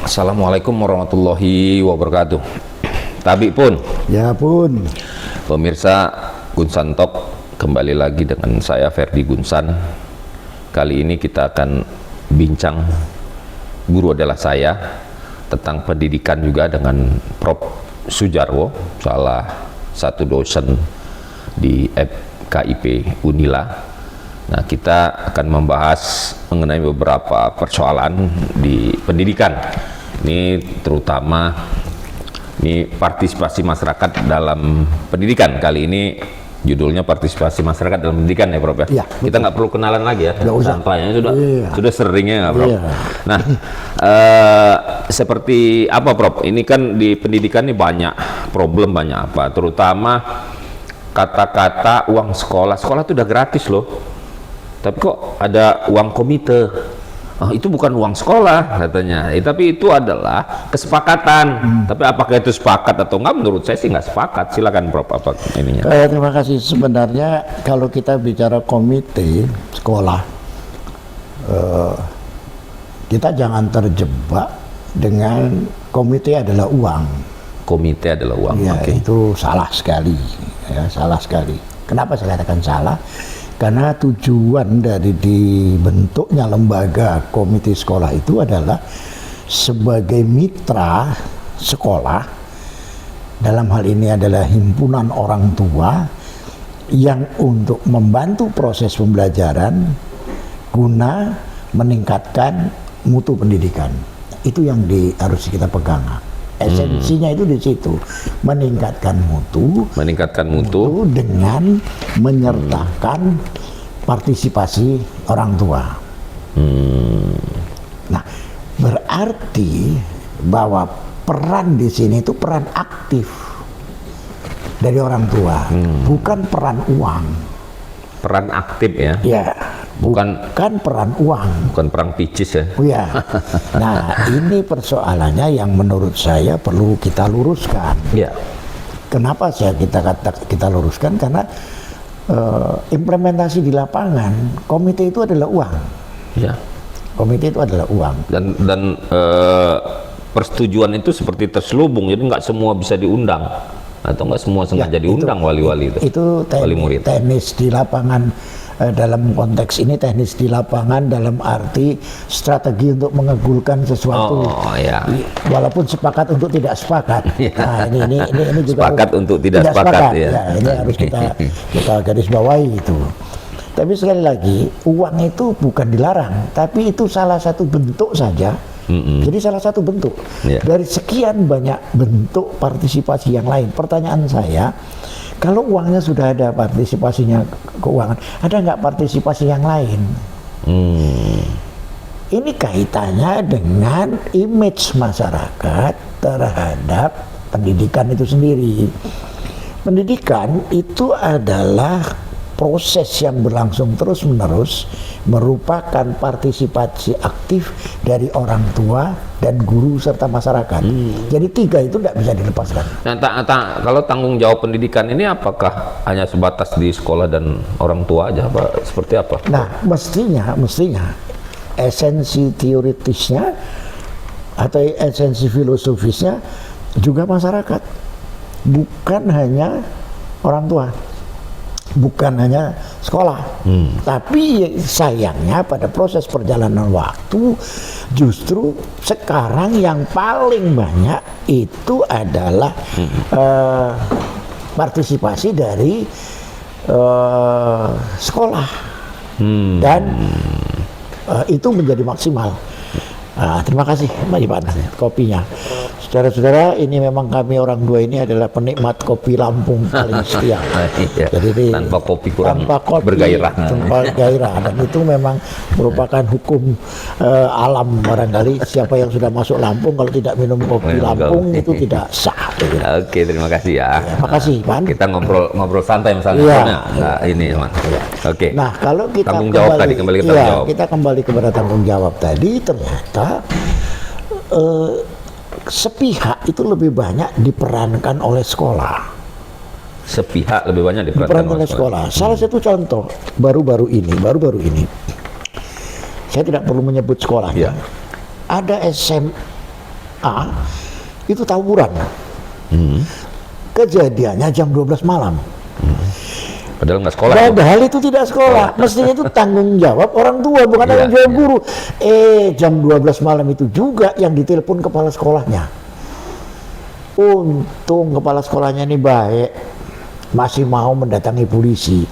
Assalamualaikum warahmatullahi wabarakatuh. Tabi pun. Ya pun. Pemirsa Gunsan Talk, kembali lagi dengan saya Ferdi Gunsan. Kali ini kita akan bincang, guru adalah saya, tentang pendidikan juga dengan Prof. Sujarwo, salah satu dosen di FKIP Unila. Nah, kita akan membahas mengenai beberapa persoalan di pendidikan. Ini terutama partisipasi masyarakat dalam pendidikan. Kali ini judulnya partisipasi masyarakat dalam pendidikan ya, Prof. Ya, kita nggak perlu kenalan lagi ya. Sampainya sudah seringnya nggak, Prof. Iya. Nah, seperti apa, Prof? Ini kan di pendidikan ini banyak problem, banyak apa, terutama kata-kata uang sekolah. Sekolah itu udah gratis loh. Tapi kok ada uang komite? Oh, itu bukan uang sekolah katanya. Tapi itu adalah kesepakatan. Tapi apakah itu sepakat atau enggak? Menurut saya sih nggak sepakat. Silakan, Prof. Apa ininya? Terima kasih. Sebenarnya kalau kita bicara komite sekolah, kita jangan terjebak dengan komite adalah uang. Komite adalah uang. Ya, Oke. itu salah sekali. Ya, salah sekali. Kenapa saya katakan salah? Karena tujuan dari dibentuknya lembaga komite sekolah itu adalah sebagai mitra sekolah, dalam hal ini adalah himpunan orang tua yang untuk membantu proses pembelajaran guna meningkatkan mutu pendidikan. Itu yang harus kita pegang. Esensinya itu di situ, meningkatkan mutu dengan menyertakan partisipasi orang tua. Nah, berarti bahwa peran di sini itu peran aktif dari orang tua, bukan peran uang. Peran aktif ya? Ya, bukan peran uang. Bukan perang picis ya? Oh ya. Nah, ini persoalannya yang menurut saya perlu kita luruskan. Ya. Kenapa kita luruskan? Karena implementasi di lapangan komite itu adalah uang. Ya. Komite itu adalah uang. Dan persetujuan itu seperti terselubung, jadi nggak semua bisa diundang atau nggak semua sengaja diundang wali-wali itu. Itu teknis di lapangan. Dalam konteks ini teknis di lapangan dalam arti strategi untuk mengabulkan sesuatu, walaupun sepakat untuk tidak sepakat. Nah, ini juga sepakat untuk tidak sepakat. Ya. Ya, ini harus kita garis bawahi itu. Tapi sekali lagi, uang itu bukan dilarang, tapi itu salah satu bentuk saja. Jadi salah satu bentuk dari sekian banyak bentuk partisipasi yang lain. Pertanyaan saya, kalau uangnya sudah ada partisipasinya keuangan, ada nggak partisipasi yang lain? Ini kaitannya dengan image masyarakat terhadap pendidikan itu sendiri. Pendidikan itu adalah proses yang berlangsung terus-menerus, merupakan partisipasi aktif dari orang tua dan guru serta masyarakat. Jadi tiga itu tidak bisa dilepaskan. Nah, kalau tanggung jawab pendidikan ini apakah hanya sebatas di sekolah dan orang tua aja, apa seperti apa? Nah, mestinya esensi teoritisnya atau esensi filosofisnya juga masyarakat, bukan hanya orang tua, bukan hanya sekolah. Tapi sayangnya pada proses perjalanan waktu justru sekarang yang paling banyak itu adalah partisipasi dari sekolah dan itu menjadi maksimal. Terima kasih Mbak Ipan, kopinya. Saudara-saudara, ini memang kami orang dua ini adalah penikmat kopi Lampung paling setia. Jadi tanpa kopi kurang bergairah. Tanpa gairah, dan itu memang merupakan hukum alam barangkali. Siapa yang sudah masuk Lampung kalau tidak minum kopi Lampung itu tidak sah. Oke, terima kasih ya. Terima kasih, Pan. Kita ngobrol santai misalnya. Nah, ini, Man. Oke. Nah, kalau kita tanggung jawab tadi, kembali ke tanggung jawab. Kita kembali kepada tanggung jawab tadi, ternyata sepihak itu lebih banyak diperankan oleh sekolah. Sepihak lebih banyak diperankan oleh sekolah. Salah satu contoh baru-baru ini, saya tidak perlu menyebut sekolahnya. Ada A itu tawuran. Kejadiannya jam 12 malam. Padahal nggak sekolah. Padahal itu tidak sekolah. Mestinya itu tanggung jawab orang tua, bukan Iya, tanggung jawab iya. guru. Jam 12 malam itu juga yang ditelepon kepala sekolahnya. Untung kepala sekolahnya ini baik, masih mau mendatangi polisi.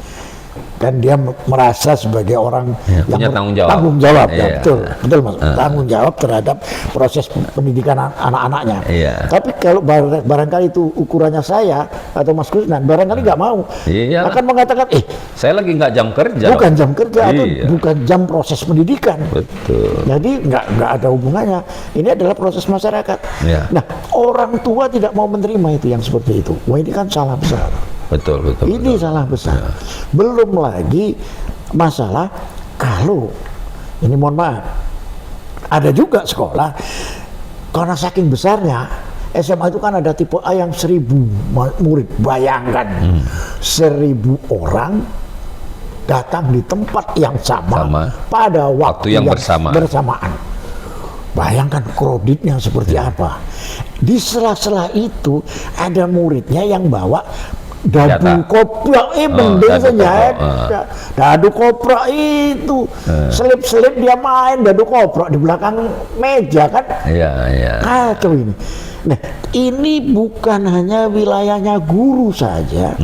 Dan dia merasa sebagai orang Ya, punya tanggung jawab. Tanggung jawab, ya, Iya. betul Mas. Tanggung jawab terhadap proses pendidikan anak-anaknya. Iya. Tapi kalau barangkali itu ukurannya saya atau Mas Kusnan, barangkali nggak mau. Iya. Akan mengatakan, Saya lagi nggak jam kerja. bukan jam kerja atau Iya. bukan jam proses pendidikan. Betul. Jadi nggak ada hubungannya. Ini adalah proses masyarakat. Iya. Nah, orang tua tidak mau menerima itu yang seperti itu. Wah, ini kan salah besar. Betul. Ini salah besar. Belum lagi masalah kalau ini, mohon maaf, ada juga sekolah karena saking besarnya SMA itu kan ada tipe A yang 1000 murid. Bayangkan 1000 orang datang di tempat yang sama. Pada waktu yang bersamaan. Bayangkan kreditnya seperti apa. Di sela-sela itu ada muridnya yang bawa dadu koprak, mending senjata. Dadu koprak itu selip-selip dia main dadu koprak di belakang meja kan. Iya. Kacau ini. Nah, ini bukan hanya wilayahnya guru saja.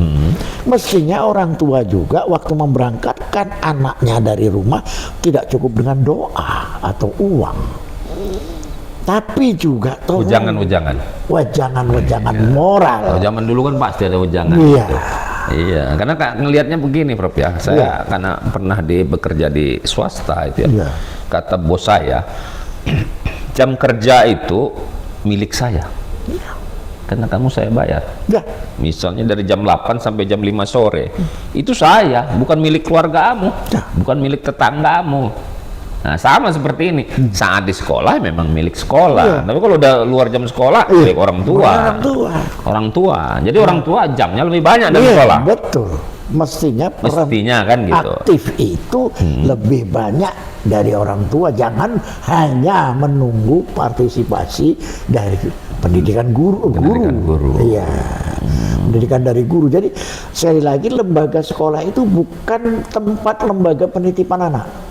Mestinya orang tua juga waktu memberangkatkan anaknya dari rumah tidak cukup dengan doa atau uang. Tapi juga Ujangan-ujangan moral. Zaman dulu kan pasti ada ujangan. Iya. Gitu. Iya, karena ngelihatnya begini, Prof ya. Saya karena pernah bekerja di swasta itu ya. Iya. Kata bos saya, jam kerja itu milik saya. Karena kamu saya bayar. Ya. Misalnya dari jam 8 sampai jam 5 sore. Itu saya, bukan milik keluarga kamu, bukan milik tetanggamu. Nah, sama seperti ini. Saat di sekolah memang milik sekolah. Tapi kalau udah luar jam sekolah, milik orang tua. Orang tua. Jadi orang tua jamnya lebih banyak dari sekolah. Betul. Mestinya kan gitu. Aktif itu lebih banyak dari orang tua. Jangan hanya menunggu partisipasi dari pendidikan guru. Iya. Pendidikan dari guru. Jadi sekali lagi lembaga sekolah itu bukan tempat lembaga penitipan anak.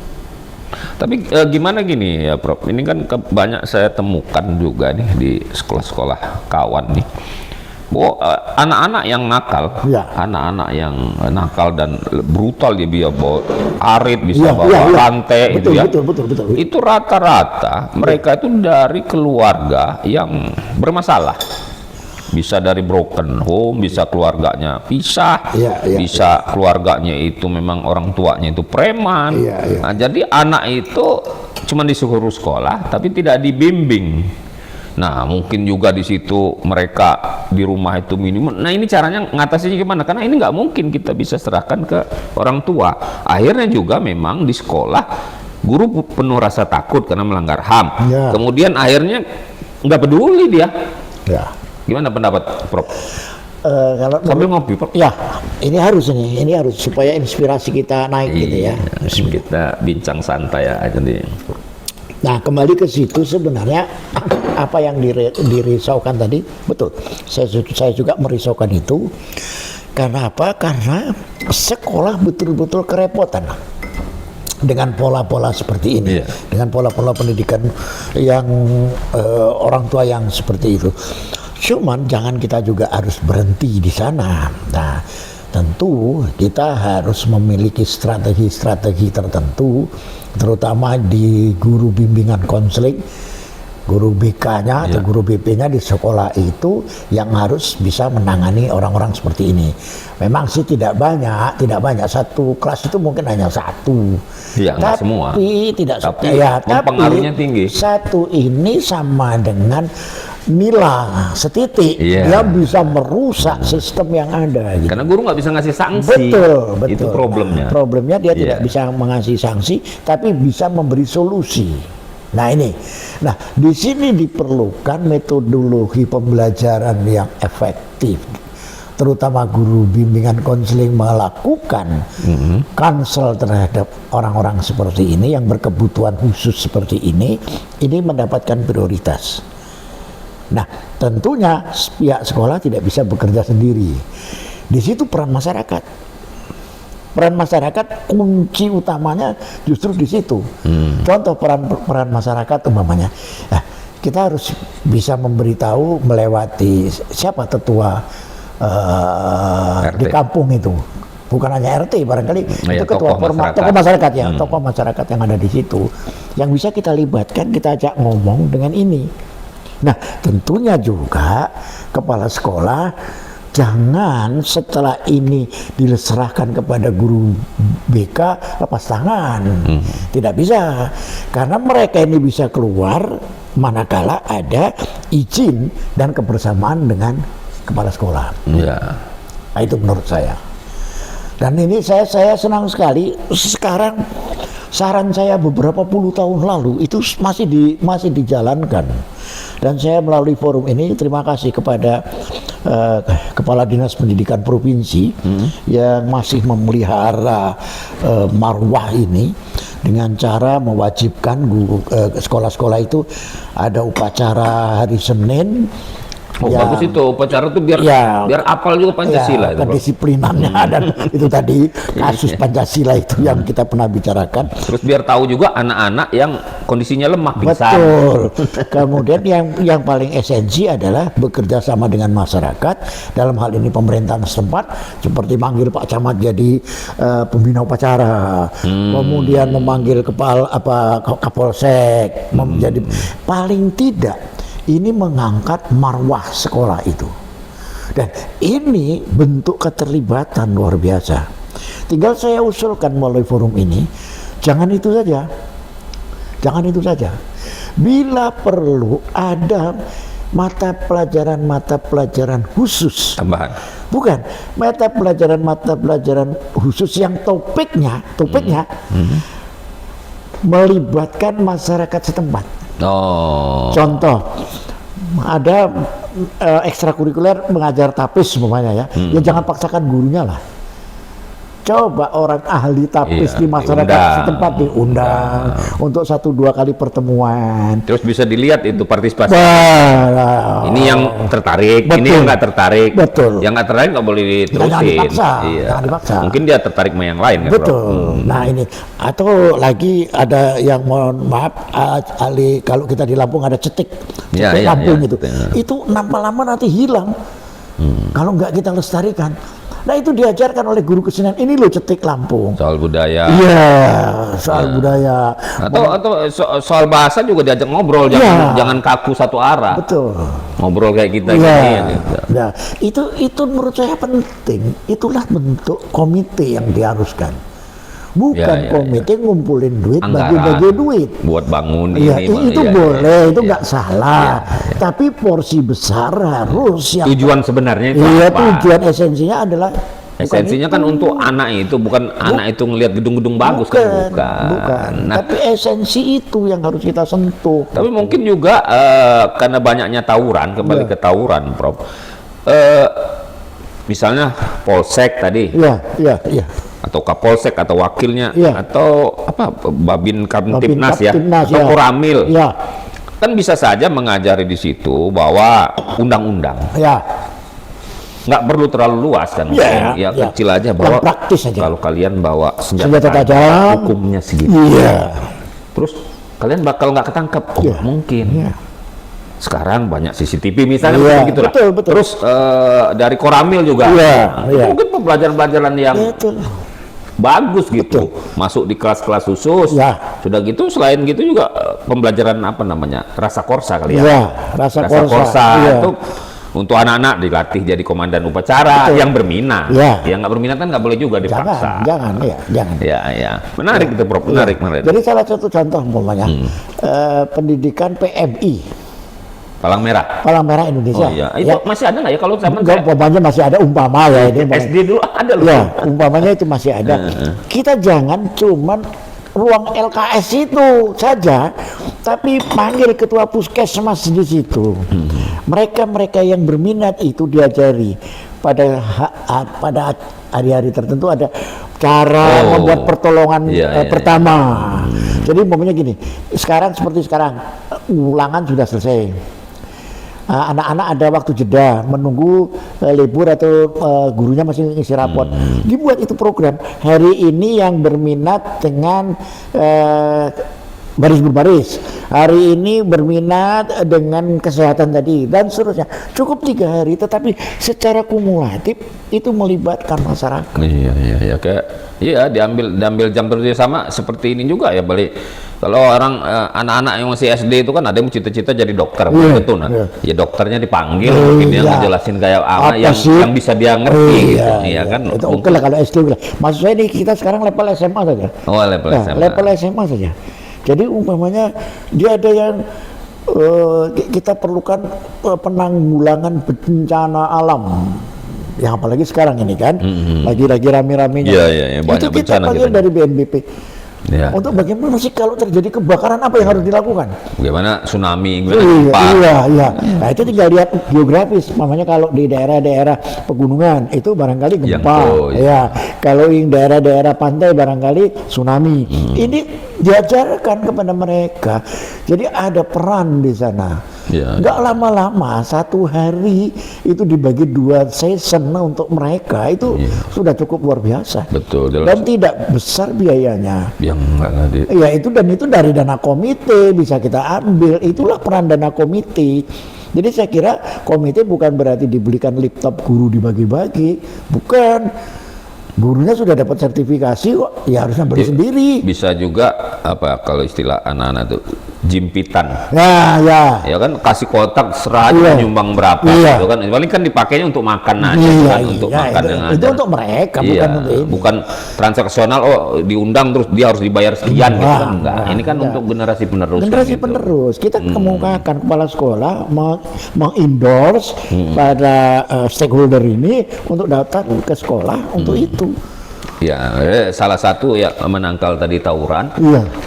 Tapi gimana gini ya Prof, ini kan banyak saya temukan juga nih di sekolah-sekolah kawan nih, bahwa anak-anak yang nakal, anak-anak yang nakal dan brutal, dia bisa bawa arit, bisa bawa rantai, gitu ya. Betul. Itu rata-rata mereka itu dari keluarga yang bermasalah. Bisa dari broken home, bisa keluarganya pisah, bisa keluarganya itu memang orang tuanya itu preman. Nah, jadi anak itu cuma disuruh sekolah tapi tidak dibimbing. Nah, mungkin juga di situ mereka di rumah itu minimum. Nah, ini caranya ngatasinya gimana? Karena ini nggak mungkin kita bisa serahkan ke orang tua. Akhirnya juga memang di sekolah guru penuh rasa takut karena melanggar HAM. Kemudian akhirnya nggak peduli dia. Gimana pendapat Prof? Kalau sambil ngopi, Prof. Ya, ini harus supaya inspirasi kita naik gitu ya. Kita bincang santai aja nih. Nah, kembali ke situ sebenarnya apa yang dirisaukan tadi, betul. Saya juga merisaukan itu. Karena apa? Karena sekolah betul-betul kerepotan dengan pola-pola seperti ini, dengan pola-pola pendidikan yang orang tua yang seperti itu. Cuman jangan kita juga harus berhenti di sana. Nah, tentu kita harus memiliki strategi-strategi tertentu, terutama di guru bimbingan konseling, guru BK-nya atau guru BP-nya di sekolah itu yang harus bisa menangani orang-orang seperti ini. Memang sih tidak banyak, satu kelas itu mungkin hanya satu. Tapi semua. Tapi pengaruhnya tinggi. Satu ini sama dengan nila setitik, dia bisa merusak sistem yang ada. Gitu. Karena guru nggak bisa ngasih sanksi. Betul. Itu problemnya. Problemnya dia tidak bisa mengasih sanksi, tapi bisa memberi solusi. Nah ini, di sini diperlukan metodologi pembelajaran yang efektif, terutama guru bimbingan konseling melakukan kansel terhadap orang-orang seperti ini yang berkebutuhan khusus seperti ini mendapatkan prioritas. Nah, tentunya pihak sekolah tidak bisa bekerja sendiri. Di situ peran masyarakat. Peran masyarakat kunci utamanya justru di situ. Contoh peran masyarakat umpamanya. Nah, kita harus bisa memberitahu melewati siapa tetua di kampung itu. Bukan hanya RT, barangkali itu ketua tokoh masyarakat ya, tokoh masyarakat yang ada di situ. Yang bisa kita libatkan, kita ajak ngomong dengan ini. Nah, tentunya juga kepala sekolah jangan setelah ini diserahkan kepada guru BK lepas tangan. Tidak bisa, karena mereka ini bisa keluar manakala ada izin dan kebersamaan dengan kepala sekolah. Nah, itu menurut saya. Dan ini saya senang sekali sekarang. Saran saya beberapa puluh tahun lalu itu masih dijalankan, dan saya melalui forum ini terima kasih kepada Kepala Dinas Pendidikan Provinsi yang masih memelihara marwah ini dengan cara mewajibkan sekolah-sekolah itu ada upacara hari Senin. Bagus itu upacara itu biar apal juga Pancasila. Ya, kedisiplinannya dan itu tadi kasus Pancasila itu yang kita pernah bicarakan. Terus biar tahu juga anak-anak yang kondisinya lemah, pingsan. Betul. Kemudian yang paling esensi adalah bekerja sama dengan masyarakat, dalam hal ini pemerintahan setempat, seperti manggil Pak Camat jadi pembina upacara, kemudian memanggil Kapolsek, menjadi paling tidak. Ini mengangkat marwah sekolah itu. Dan ini bentuk keterlibatan luar biasa. Tinggal saya usulkan melalui forum ini, jangan itu saja. Jangan itu saja. Bila perlu ada mata pelajaran khusus. Tambahan. Bukan, mata pelajaran khusus yang topiknya melibatkan masyarakat setempat. Contoh, ada ekstrakurikuler mengajar tapis umpamanya ya. Ya jangan paksakan gurunya lah. Coba orang ahli tapis di masyarakat setempat diundang untuk 1-2 kali pertemuan. Terus bisa dilihat itu partisipasi. Ini yang tertarik, ini yang nggak tertarik. Betul. Yang nggak tertarik nggak boleh diterusin. Jangan dipaksa. Mungkin dia tertarik sama yang lain. Betul. Nah ini, atau lagi ada yang mohon maaf, kalau kita di Lampung ada cetik Lampung itu lama-lama nanti hilang. Kalau nggak kita lestarikan. Nah itu diajarkan oleh guru kesenian, ini loh cetik Lampung. Soal budaya. Iya, soal budaya. Atau soal bahasa juga diajak ngobrol, jangan kaku satu arah. Betul. Ngobrol kayak kita gini. Nah, itu menurut saya penting. Itulah bentuk komite yang diharuskan. Bukan komite ngumpulin duit, bagi-bagi duit. Buat bangun itu boleh, itu nggak salah. Tapi porsi besar harus yang tujuan sebenarnya itu tujuan esensinya adalah kan untuk anak itu, bukan anak itu ngelihat gedung-gedung bagus bukan. Nah, tapi esensi itu yang harus kita sentuh. Tapi mungkin juga karena banyaknya tawuran, kembali ke tawuran, Prof. Misalnya Polsek tadi. Iya. Atau Kapolsek atau wakilnya atau Babin Kamtibnas atau Koramil kan bisa saja mengajari di situ bahwa undang-undang nggak perlu terlalu luas kan, kecil aja bahwa praktis aja. Kalau kalian bawa senjata tajam hukumnya segitu terus kalian bakal nggak ketangkep mungkin. Sekarang banyak CCTV misalnya begitu lah. Betul. Terus dari Koramil juga mungkin pembelajaran yang bagus gitu. Masuk di kelas-kelas khusus. Sudah gitu, selain gitu juga pembelajaran rasa korsa kali ya. Rasa korsa itu untuk anak-anak dilatih jadi komandan upacara yang berminat. Yang nggak berminat kan nggak boleh juga dipaksa. Jangan. Ya. Menarik itu, Prof. Menarik. Jadi salah satu contoh umpamanya pendidikan PMI. Palang Merah Indonesia. Itu masih ada nggak ya kalau zaman umpamanya masih ada ini SD dulu ada loh. Umpamanya itu masih ada. Kita jangan cuman ruang LKS itu saja, tapi panggil ketua puskesmas di situ. Mereka yang berminat itu diajari pada hari-hari tertentu ada cara membuat pertolongan pertama. Jadi umpamanya gini, sekarang ulangan sudah selesai. anak-anak ada waktu jeda menunggu libur atau gurunya masih ngisi rapot. Dibuat itu program. Hari ini yang berminat dengan baris berbaris, hari ini berminat dengan kesehatan tadi dan seterusnya. Cukup 3 hari, tetapi secara kumulatif itu melibatkan masyarakat. Iya kayak diambil jam kerja sama seperti ini juga ya balik. Kalau orang anak-anak yang masih SD itu kan ada yang cita-cita jadi dokter, betul ya dokternya dipanggil mungkin dia ngejelasin kayak apa yang bisa dia ngerti gitu, iya kan? Itu oke lah kalau SD. Maksud saya ini kita sekarang level SMA saja. Oh level SMA. Level SMA saja. Jadi umpamanya dia ada yang kita perlukan penanggulangan bencana alam. Yang apalagi sekarang ini kan, lagi rame-ramenya. Iya, banyak itu kita panggil dari BNPB. Ya. Untuk bagaimana sih kalau terjadi kebakaran apa yang harus dilakukan? Bagaimana tsunami, gimana iya. Nah itu tinggal lihat geografis. Namanya kalau di daerah-daerah pegunungan itu barangkali gempa. Ya. Kalau yang daerah-daerah pantai barangkali tsunami. Ini diajarkan kepada mereka. Jadi ada peran di sana. Nggak lama-lama 1 hari itu dibagi 2 season untuk mereka itu sudah cukup luar biasa. Betul. Dan tidak besar biayanya. Yang enggak ya itu dari dana komite bisa kita ambil. Itulah peran dana komite. Jadi saya kira komite bukan berarti dibelikan laptop guru dibagi-bagi, bukan. Gurunya sudah dapat sertifikasi kok, ya harusnya beli sendiri. Bisa juga apa kalau istilah anak-anak itu jimpitan. Ya kan kasih kotak serah nyumbang berapa gitu kan. Paling kan dipakainya untuk makan aja kan, untuk makan itu untuk mereka bukan untuk ini. Bukan transaksional diundang terus dia harus dibayar sekian gitu kan enggak. Ini kan untuk generasi penerus. Generasi penerus. Kita kemukakan kepala sekolah meng-endorse pada stakeholder ini untuk datang ke sekolah untuk itu. Ya, salah satu ya menangkal tadi tawuran,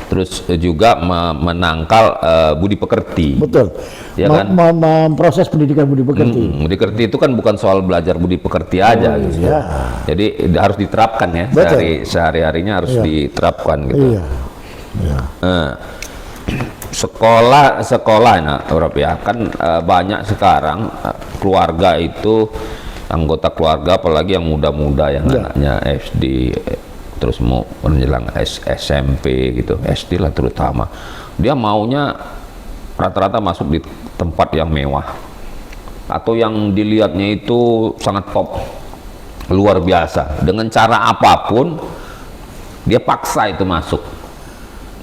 terus juga menangkal budi pekerti. Betul. Ya kan? Memproses pendidikan budi pekerti. Budi pekerti itu kan bukan soal belajar budi pekerti aja, gitu. Jadi harus diterapkan ya, sehari-harinya harus diterapkan gitu. Sekolah, nah, ya kan banyak sekarang keluarga itu. Anggota keluarga apalagi yang muda-muda yang anaknya SD terus mau menjelang SMP gitu, SD lah terutama, dia maunya rata-rata masuk di tempat yang mewah atau yang dilihatnya itu sangat top, luar biasa, dengan cara apapun dia paksa itu masuk,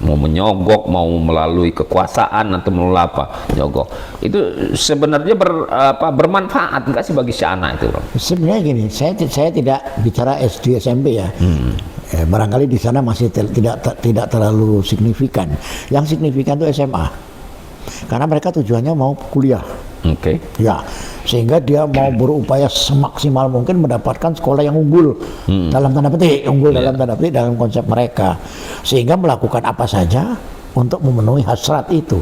mau menyogok, mau melalui kekuasaan atau melalui apa, nyogok. Itu sebenarnya bermanfaat nggak sih bagi si anak itu, Bro? Sebenarnya gini, saya tidak bicara SD SMP ya. Barangkali di sana masih tidak terlalu signifikan. Yang signifikan itu SMA. Karena mereka tujuannya mau kuliah. Ya, sehingga dia mau berupaya semaksimal mungkin mendapatkan sekolah yang unggul dalam tanda petik, dalam tanda petik dalam konsep mereka, sehingga melakukan apa saja untuk memenuhi hasrat itu.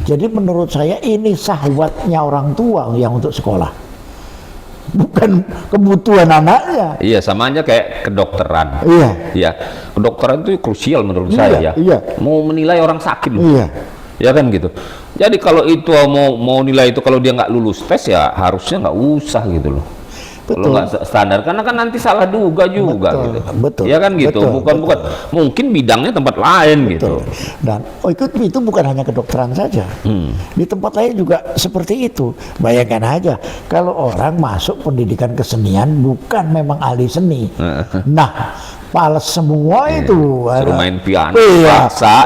Jadi menurut saya ini syahwatnya orang tua yang untuk sekolah, bukan kebutuhan anaknya. Iya, sama aja kayak kedokteran. Iya, kedokteran itu krusial menurut saya. Mau menilai orang sakit. Ya kan gitu. Jadi kalau itu mau nilai itu kalau dia nggak lulus tes ya harusnya nggak usah gitu loh. Kalau nggak standar, karena kan nanti salah duga juga gitu. Ya kan gitu. Bukan mungkin bidangnya tempat lain gitu. Dan itu bukan hanya kedokteran saja. Di tempat lain juga seperti itu. Bayangkan aja kalau orang masuk pendidikan kesenian bukan memang ahli seni. Nah, pales semua itu. Suruh main piano, paksa.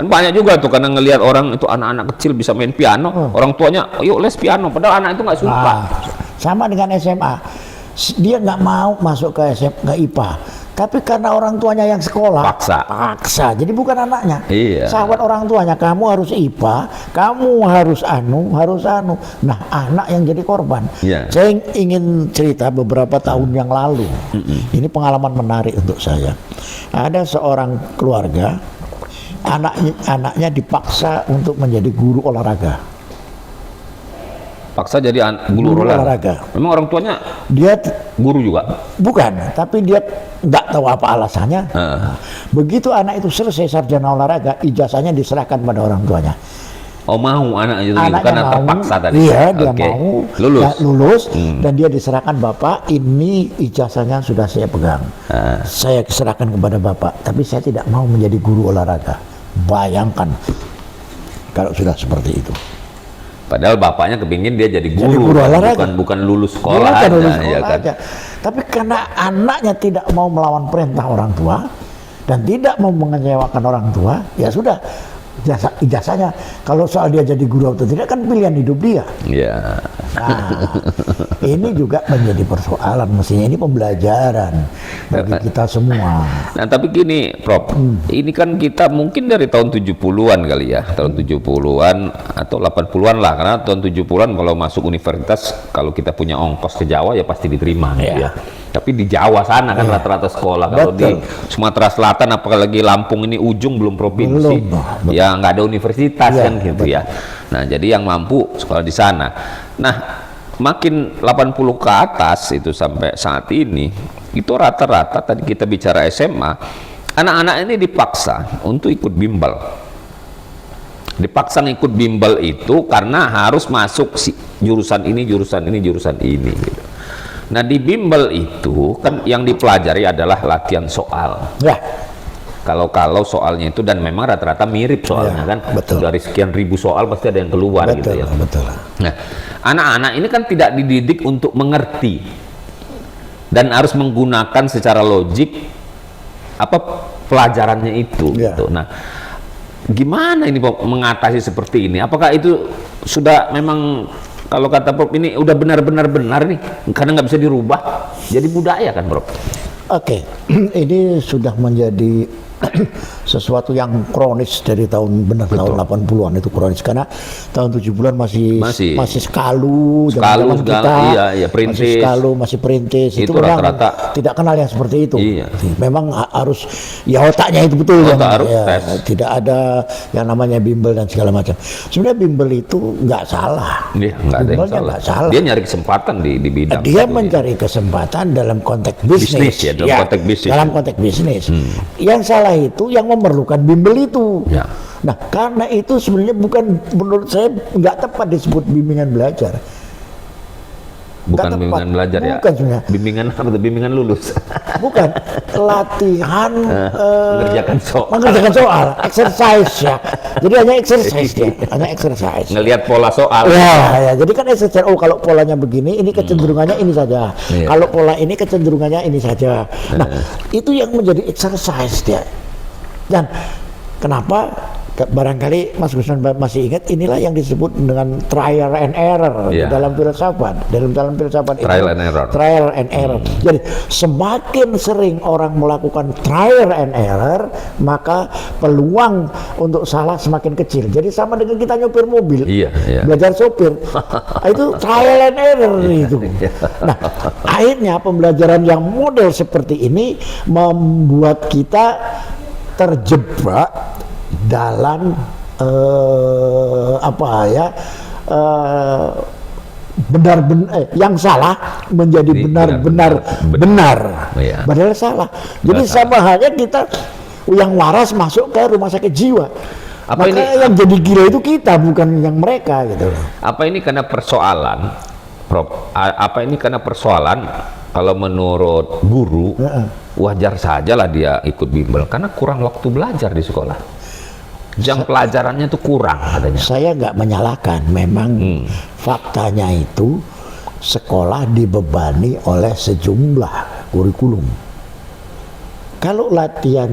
Kan banyak juga tuh karena ngelihat orang itu anak-anak kecil bisa main piano, orang tuanya yuk les piano, padahal anak itu nggak suka. Sama dengan SMA, dia nggak mau masuk ke SMA IPA, tapi karena orang tuanya yang sekolah paksa. Jadi bukan anaknya. Sahabat orang tuanya, kamu harus IPA, kamu harus anu. Nah, anak yang jadi korban. Saya ingin cerita beberapa tahun yang lalu. Ini pengalaman menarik untuk saya. Ada seorang keluarga, anaknya dipaksa untuk menjadi guru olahraga. Paksa jadi guru olahraga. Memang orang tuanya dia guru juga? Bukan, tapi dia nggak tahu apa alasannya. Begitu anak itu selesai sarjana olahraga, ijazahnya diserahkan pada orang tuanya. Oh, mau anaknya itu gitu, Anaknya karena mau, terpaksa tadi. iya dia Oke. mau Lulus. ya, lulus dan dia diserahkan bapak, ini ijazahnya sudah saya pegang, saya serahkan kepada bapak, tapi saya tidak mau menjadi guru olahraga. Bayangkan kalau sudah seperti itu. Padahal bapaknya kepingin dia jadi Jadi guru, guru kan? olahraga. bukan lulus sekolah Bukan aja, lulus ya sekolah kan? aja. Tapi karena anaknya tidak mau melawan perintah orang tua dan tidak mau mengecewakan orang tua, ya sudah, ijazahnya. Kalau soal dia jadi guru atau tidak kan pilihan hidup dia. Iya. Nah, ini juga menjadi persoalan, mestinya ini pembelajaran bagi kita semua. Nah, tapi gini, Prof. Ini kan kita mungkin dari tahun 70-an kali ya. Tahun 70-an atau 80-an lah. Karena tahun 70-an kalau masuk universitas, kalau kita punya ongkos ke Jawa ya pasti diterima gitu ya. Tapi di Jawa sana kan rata-rata sekolah. Kalau di Sumatera Selatan, apalagi Lampung ini ujung belum provinsi, ya nggak ada universitas kan gitu ya. Nah, jadi yang mampu sekolah di sana. Nah, makin 80 ke atas itu sampai saat ini, itu rata-rata tadi kita bicara SMA, anak-anak ini dipaksa untuk ikut bimbel. Dipaksa ikut bimbel itu karena harus masuk jurusan ini, jurusan ini, jurusan ini gitu. Nah, di bimbel itu kan yang dipelajari adalah latihan soal. Ya, Kalau soalnya itu, dan memang rata-rata mirip soalnya kan, betul. dari sekian ribu soal pasti ada yang keluar gitu ya. Betul. Nah, anak-anak ini kan tidak dididik untuk mengerti dan harus menggunakan secara logik apa pelajarannya itu. Ya. Gitu. Nah, gimana ini Prof, mengatasi seperti ini? Apakah itu sudah memang, kalau kata Prof ini udah benar-benar benar nih, karena nggak bisa dirubah jadi budaya kan, Prof? Oke, ini sudah menjadi sesuatu yang kronis dari tahun 80-an itu kronis, karena tahun 70-an masih skalu, segala, iya, masih perintis. skalu, masih perintis, itu memang rata-rata tidak kenal yang seperti itu. Iya. Memang harus ya otaknya itu betul, harus ya, tes. tidak ada yang namanya bimbel dan segala macam. Sebenarnya bimbel itu nggak salah. Iya, nggak ada yang Bimbelnya nggak salah. Dia nyari kesempatan di bidang Dia itu, mencari kesempatan dalam konteks bisnis, ya, dalam konteks bisnis. Dalam konteks bisnis. Yang salah itu yang memerlukan bimbel itu. Ya. Nah, karena itu sebenarnya bukan, menurut saya nggak tepat disebut bimbingan belajar. Bukan bimbingan belajar ya. Bukan sebenarnya. Bimbingan apa tuh? Bimbingan lulus. Bukan, latihan mengerjakan soal, exercise ya. Jadi hanya exercise ya, hanya exercise. Ngelihat pola soal. Ya, jadi kan exercise. Oh, kalau polanya begini, ini kecenderungannya ini saja. Iya. Kalau pola ini kecenderungannya ini saja. Nah, itu yang menjadi exercise dia. Dan kenapa? Barangkali Mas Gusman masih ingat, inilah yang disebut dengan trial and error dalam filsafat. Dalam filsafat trial and error. Trial and error. Jadi semakin sering orang melakukan trial and error, maka peluang untuk salah semakin kecil. Jadi sama dengan kita nyopir mobil, belajar sopir, itu trial and error itu. Nah, akhirnya pembelajaran yang model seperti ini membuat kita terjebak dalam yang salah menjadi benar-benar benar, padahal salah. Jadi sama halnya kita yang waras masuk ke rumah sakit jiwa. Yang jadi gila itu kita, bukan yang mereka gitu. Apa ini karena persoalan, Prof? Apa ini karena persoalan? Kalau menurut guru, wajar sajalah dia ikut bimbel karena kurang waktu belajar di sekolah. Jam pelajarannya itu kurang katanya. Saya nggak menyalahkan, memang faktanya itu sekolah dibebani oleh sejumlah kurikulum. Kalau latihan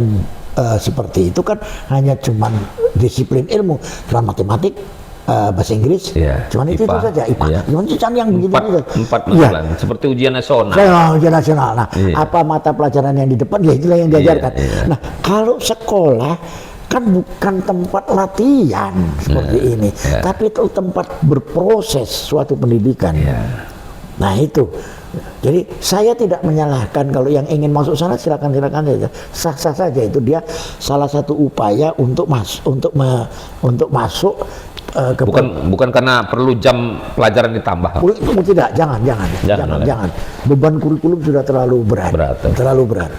seperti itu kan hanya cuman disiplin ilmu, cuma matematik, bahasa Inggris, cuman itu saja, IPA, cuman yang begitu. Empat masalah, seperti ujian nasional. Ujian nasional. Nah, apa mata pelajaran yang di depan, ya itulah yang diajarkan. Nah, kalau sekolah kan bukan tempat latihan seperti ini, tapi itu tempat berproses suatu pendidikan. Nah itu, jadi saya tidak menyalahkan kalau yang ingin masuk sana silakan saja, sah-sah saja, itu dia salah satu upaya untuk masuk. Bukan karena perlu jam pelajaran ditambah. Tidak, jangan. Beban kurikulum sudah terlalu berat.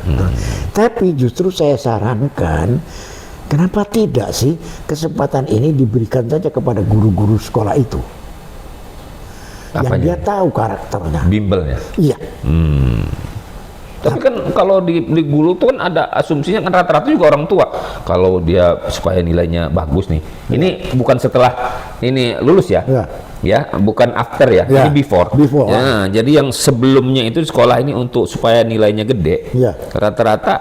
Tapi justru saya sarankan, Kenapa tidak sih kesempatan ini diberikan saja kepada guru-guru sekolah itu? Yang Apanya? dia tahu karakternya. Bimbelnya. Iya. Tapi kan kalau di guru tuh kan ada asumsinya kan rata-rata juga orang tua. Kalau dia supaya nilainya bagus nih. Ini bukan setelah ini lulus ya. Ya. Ya, bukan after ya. Ya, Ini before. before. Ya, jadi yang sebelumnya itu di sekolah ini untuk supaya nilainya gede. Ya. Rata-rata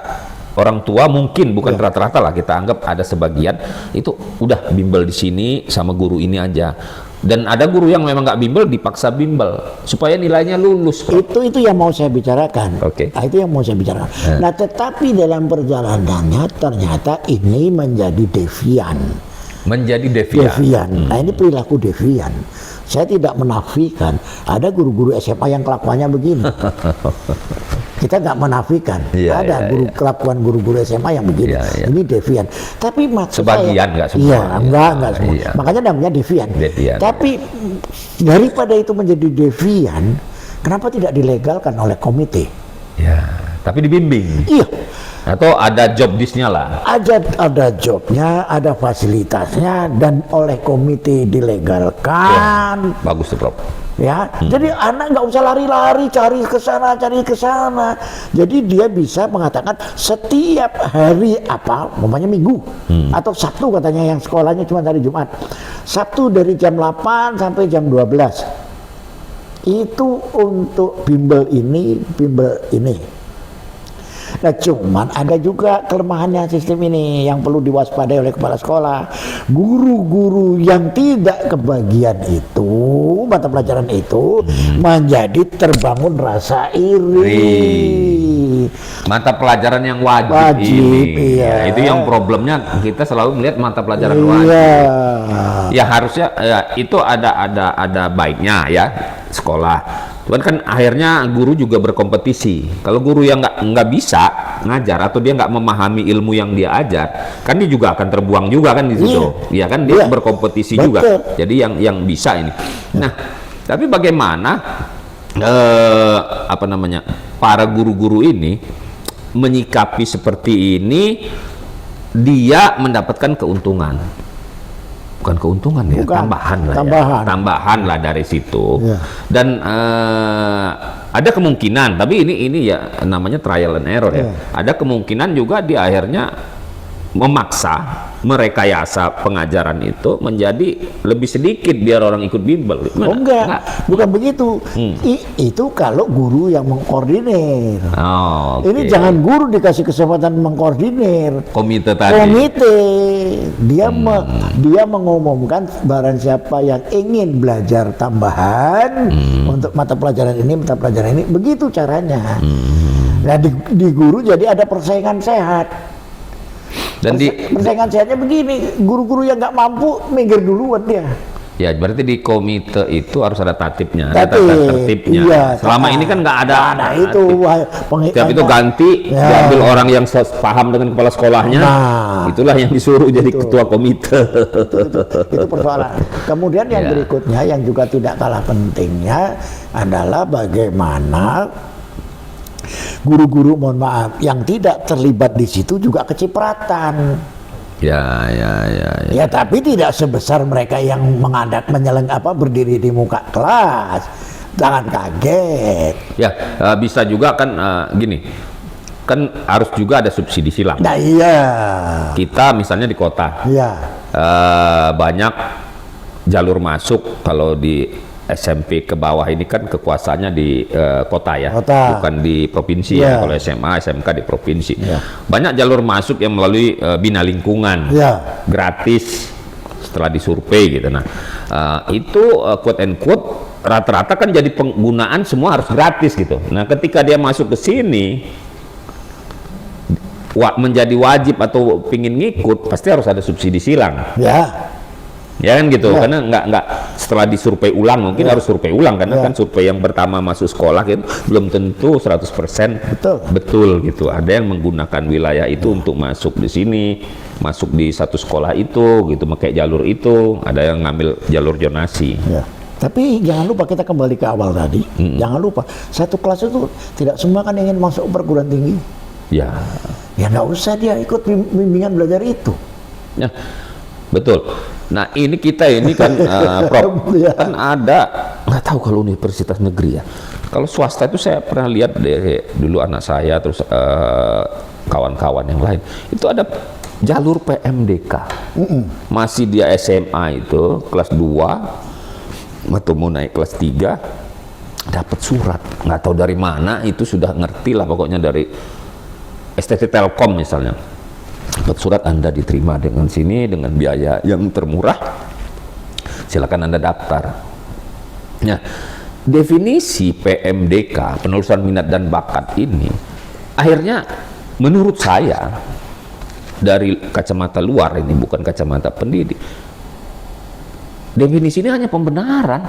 orang tua mungkin bukan rata-rata lah, kita anggap ada sebagian itu udah bimbel di sini sama guru ini aja. Dan ada guru yang memang nggak bimbel dipaksa bimbel supaya nilainya lulus. Itu yang mau saya bicarakan. Oke. Nah, itu yang mau saya bicarakan. Nah, tetapi dalam perjalanannya ternyata ini menjadi devian. Menjadi devian. Nah, ini perilaku devian. Saya tidak menafikan ada guru-guru SMA yang kelakuannya begini. Kita nggak menafikan. Iya, ada iya, kelakuan guru-guru SMA yang begini. Iya, iya. Ini devian. Tapi maksud Sebagian, saya, nggak semua. Iya, enggak semua. Iya. Makanya namanya devian. Devian. Tapi daripada itu menjadi devian, kenapa tidak dilegalkan oleh komite? Ya, tapi dibimbing. Iya. Atau ada job disk-nya lah. Ada jobnya, ada fasilitasnya, dan oleh komite dilegalkan. Bagus tuh, Prof. Ya, jadi anak nggak usah lari-lari cari ke sana, cari ke sana. Jadi dia bisa mengatakan setiap hari apa, umpamanya Minggu atau Sabtu katanya yang sekolahnya cuma hari Jumat. Sabtu dari jam 8 sampai jam 12. Itu untuk bimbel ini, bimbel ini. Nah, cuman ada juga kelemahannya sistem ini yang perlu diwaspadai oleh kepala sekolah. Guru-guru yang tidak kebagian itu, mata pelajaran itu, menjadi terbangun rasa iri. Mata pelajaran yang wajib, Wajib, ini. iya. Ya, itu yang problemnya, kita selalu melihat mata pelajaran Iya. wajib. Ya harusnya ya, itu ada baiknya ya sekolah. Cuman kan akhirnya guru juga berkompetisi. Kalau guru yang nggak bisa ngajar atau dia nggak memahami ilmu yang dia ajar, kan dia juga akan terbuang juga kan di situ. Iya kan dia Iya. berkompetisi Betul. juga. Jadi yang bisa ini. Nah, tapi bagaimana apa namanya para guru-guru ini menyikapi seperti ini? Dia mendapatkan keuntungan. Bukan keuntungan ya, Bukan. tambahan lah Tambahan. ya. Tambahan lah dari situ. Iya. Dan ada kemungkinan, tapi ini ya namanya trial and error ya. Iya. Ada kemungkinan juga di akhirnya memaksa, merekayasa pengajaran itu menjadi lebih sedikit biar orang ikut bimbel. Oh, enggak, bukan begitu. Itu kalau guru yang mengkoordinir. Oh, Ini oke. jangan guru dikasih kesempatan mengkoordinir. Komite tadi. Komite dia dia mengumumkan barang siapa yang ingin belajar tambahan untuk mata pelajaran ini, begitu caranya. Nah, di guru jadi ada persaingan sehat. Dan Persaingan sehatnya begini, guru-guru yang nggak mampu minggir duluan dia. ya berarti di komite itu harus ada tatipnya, ada Tatip, tata tertibnya. iya, Selama tata. ini kan nggak ada. Nah, itu Tiap itu ganti, Ya. diambil orang yang paham dengan kepala sekolahnya. Nah. Itulah yang disuruh jadi ketua komite. itu persoalan. Kemudian yang Ya. berikutnya yang juga tidak kalah pentingnya adalah bagaimana guru-guru, mohon maaf, yang tidak terlibat di situ juga kecipratan. Ya. Ya, tapi tidak sebesar mereka yang berdiri di muka kelas. Jangan kaget. Ya, bisa juga kan gini. Kan harus juga ada subsidi silang. Nah, iya. Kita misalnya di kota. Iya. Banyak jalur masuk kalau di SMP ke bawah ini kan kekuasaannya di kota ya, Kota. bukan di provinsi Ya. ya. Kalau SMA, SMK di provinsi. Ya. Banyak jalur masuk yang melalui bina lingkungan, Ya. gratis setelah disurvei gitu. Nah, itu quote and quote rata-rata kan jadi penggunaan semua harus gratis gitu. Nah, ketika dia masuk ke sini menjadi wajib atau pingin ngikut, pasti harus ada subsidi silang. Ya kan gitu, Ya. karena nggak setelah disurvei ulang, mungkin harus survei ulang karena kan survei yang pertama masuk sekolah gitu belum tentu 100% betul gitu. Ada yang menggunakan wilayah itu untuk masuk di sini, masuk di satu sekolah itu gitu, pakai jalur itu. Ada yang ngambil jalur zonasi. Ya. Tapi jangan lupa, kita kembali ke awal tadi. Jangan lupa, satu kelas itu tidak semua kan ingin masuk perguruan tinggi. Ya, Ya nggak usah dia ikut bimbingan belajar itu. Ya, betul. Nah ini kita ini kan Prof, Ya. kan ada, nggak tahu kalau universitas negeri ya. Kalau swasta itu saya pernah lihat dulu anak saya terus kawan-kawan yang lain itu ada jalur PMDK. Masih dia SMA itu kelas 2 atau mau naik kelas 3 dapat surat, nggak tahu dari mana, itu sudah ngerti lah pokoknya dari STT Telkom misalnya. Dapat surat Anda diterima dengan sini dengan biaya yang termurah, silakan Anda daftar. Nah, definisi PMDK, penelusuran minat dan bakat ini, akhirnya menurut saya dari kacamata luar ini, bukan kacamata pendidik, definisi ini hanya pembenaran.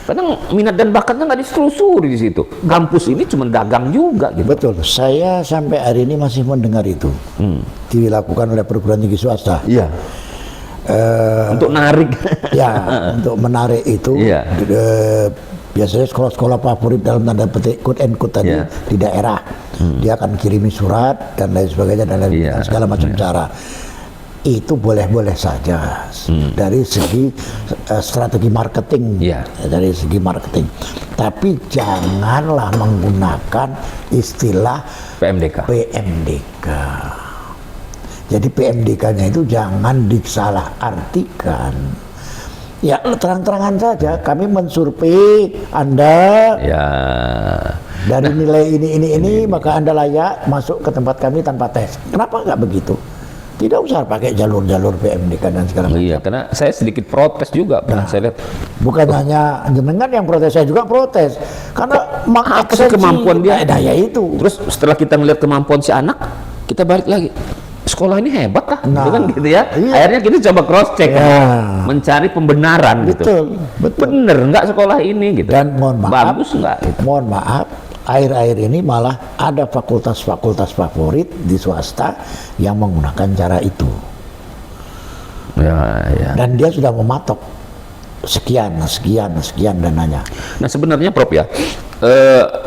Karena minat dan bakatnya nggak ditelusuri di situ. Kampus ini cuma dagang juga gitu. Betul, saya sampai hari ini masih mendengar itu dilakukan oleh perguruan tinggi swasta. Iya. Untuk narik. Ya, untuk menarik itu. Iya. Biasanya sekolah-sekolah favorit dalam tanda petik quote and quote tadi Iya. di daerah, dia akan kirimi surat dan lain sebagainya dan Iya. segala macam cara. Itu boleh-boleh saja dari segi strategi marketing, Iya. dari segi marketing. Tapi janganlah menggunakan istilah PMDK. PMDK. Jadi PMDK-nya itu jangan disalahartikan. Ya terang-terangan saja, kami mensurvei Anda Ya. dari nilai ini, maka Anda layak masuk ke tempat kami tanpa tes. Kenapa nggak begitu? Tidak usah pakai jalur-jalur PMDK dan segala macam. Iya, karena saya sedikit protes juga pernah saya lihat. Bukan hanya jenengan yang protes, saya juga protes. Karena Apa sih kemampuan dia? daya itu. Terus setelah kita melihat kemampuan si anak, kita balik lagi. Sekolah ini hebat lah, Nah, gitu kan gitu ya. iya. Akhirnya kita coba cross check, Ya. mencari pembenaran gitu. Betul. Bener nggak sekolah ini gitu? Dan mohon maaf, Bagus nggak? Gitu. mohon maaf, akhir-akhir ini malah ada fakultas-fakultas favorit di swasta yang menggunakan cara itu. Ya. Dan dia sudah mematok sekian dananya. Nah sebenarnya Prof ya,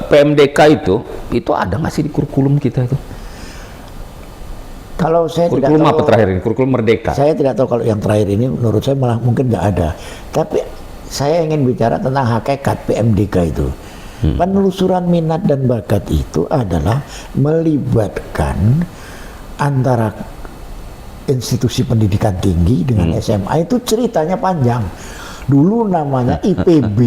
PMDK itu ada nggak sih di kurikulum kita itu? Kalau saya tidak Kurikulum tahu, apa terakhir ini? Kurikulum Merdeka. saya tidak tahu kalau yang terakhir ini menurut saya malah mungkin nggak ada. Tapi saya ingin bicara tentang hakikat PMDK itu. Penelusuran minat dan bakat itu adalah melibatkan antara institusi pendidikan tinggi dengan SMA. Itu ceritanya panjang. Dulu namanya IPB,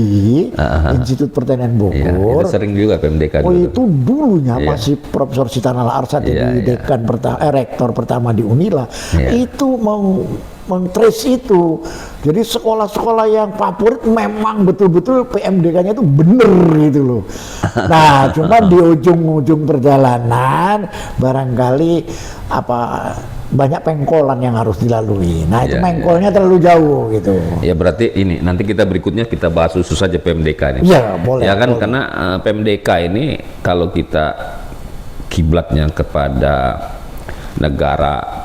Institut Pertanian Iya, itu Bogor. sering juga PMDK Oh dulu. itu dulunya Iya. masih Profesor Sitanal Arsad Iya, jadi iya. dekan rektor pertama di Unila. Iya. Itu mengtrace itu. Jadi sekolah-sekolah yang favorit memang betul-betul PMDK-nya itu bener gitu loh. Nah, cuma di ujung-ujung perjalanan barangkali banyak pengkolan yang harus dilalui. Nah, itu Iya, pengkolnya terlalu jauh gitu. Ya berarti ini nanti kita berikutnya kita bahas khusus saja PMDK ini. Iya, boleh. Ya kan boleh. karena PMDK ini kalau kita kiblatnya kepada negara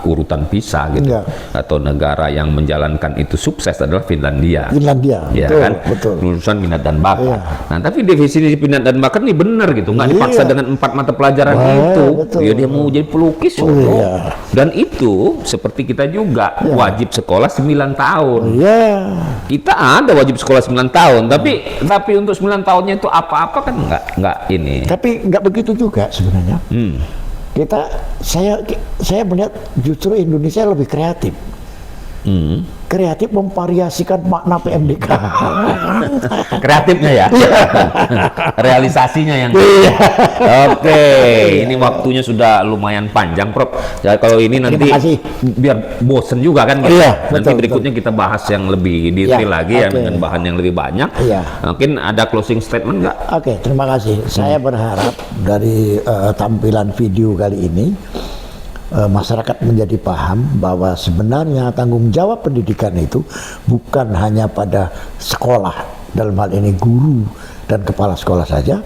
urutan pisah gitu, Iya. atau negara yang menjalankan itu sukses adalah Finlandia. Finlandia, Ya betul, kan, betul. lulusan minat dan bakat. Iya. Nah, tapi definisi minat dan bakat ini benar gitu, nggak dipaksa Iya. dengan 4 mata pelajaran Wah, itu. betul. Ya dia mau jadi pelukis, Oh, sono. iya. Dan itu seperti kita juga wajib sekolah 9 tahun. Iya. Kita ada wajib sekolah 9 tahun, tapi untuk 9 tahunnya itu apa-apa kan nggak ini. Tapi nggak begitu juga sebenarnya. Saya melihat justru Indonesia lebih kreatif. Kreatif memvariasikan makna PMDK. Kreatifnya ya, realisasinya yang. Oke, ini waktunya sudah lumayan panjang, Prof. Ya, kalau ini nanti Terima kasih. biar bosen juga kan. Iya, Nanti betul, berikutnya kita bahas yang lebih detail Ya, lagi, yang oke. dengan bahan yang lebih banyak. Iya. Mungkin ada closing statement nggak? Oke, terima kasih. Saya berharap dari tampilan video kali ini masyarakat menjadi paham bahwa sebenarnya tanggung jawab pendidikan itu bukan hanya pada sekolah, dalam hal ini guru dan kepala sekolah saja,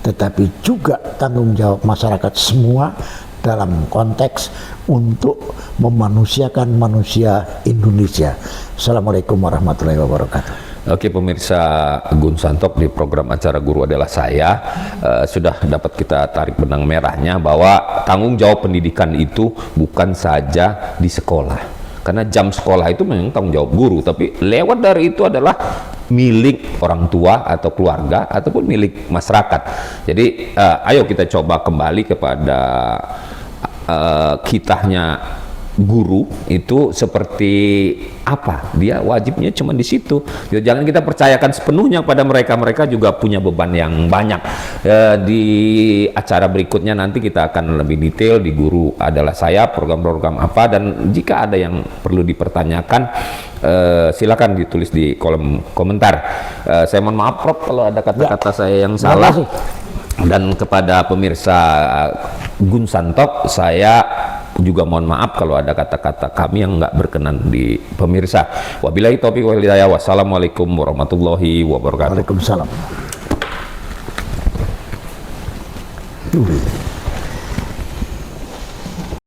tetapi juga tanggung jawab masyarakat semua dalam konteks untuk memanusiakan manusia Indonesia. Assalamualaikum warahmatullahi wabarakatuh. Oke pemirsa Gun Santok, di program acara Guru Adalah Saya sudah dapat kita tarik benang merahnya bahwa tanggung jawab pendidikan itu bukan saja di sekolah, karena jam sekolah itu memang tanggung jawab guru, tapi lewat dari itu adalah milik orang tua atau keluarga ataupun milik masyarakat. Jadi ayo kita coba kembali kepada kitanya guru itu seperti apa, dia wajibnya cuma di situ. Jangan kita percayakan sepenuhnya pada mereka, mereka juga punya beban yang banyak. Di acara berikutnya nanti kita akan lebih detail di Guru Adalah Saya, program-program apa, dan jika ada yang perlu dipertanyakan silakan ditulis di kolom komentar. Saya mohon maaf Prof kalau ada kata-kata saya yang salah. Dan kepada pemirsa Gun Santok, saya juga mohon maaf kalau ada kata-kata kami yang nggak berkenan di pemirsa. Wabillahi taufiq wal hidayah. Wassalamualaikum warahmatullahi wabarakatuh. Waalaikumsalam.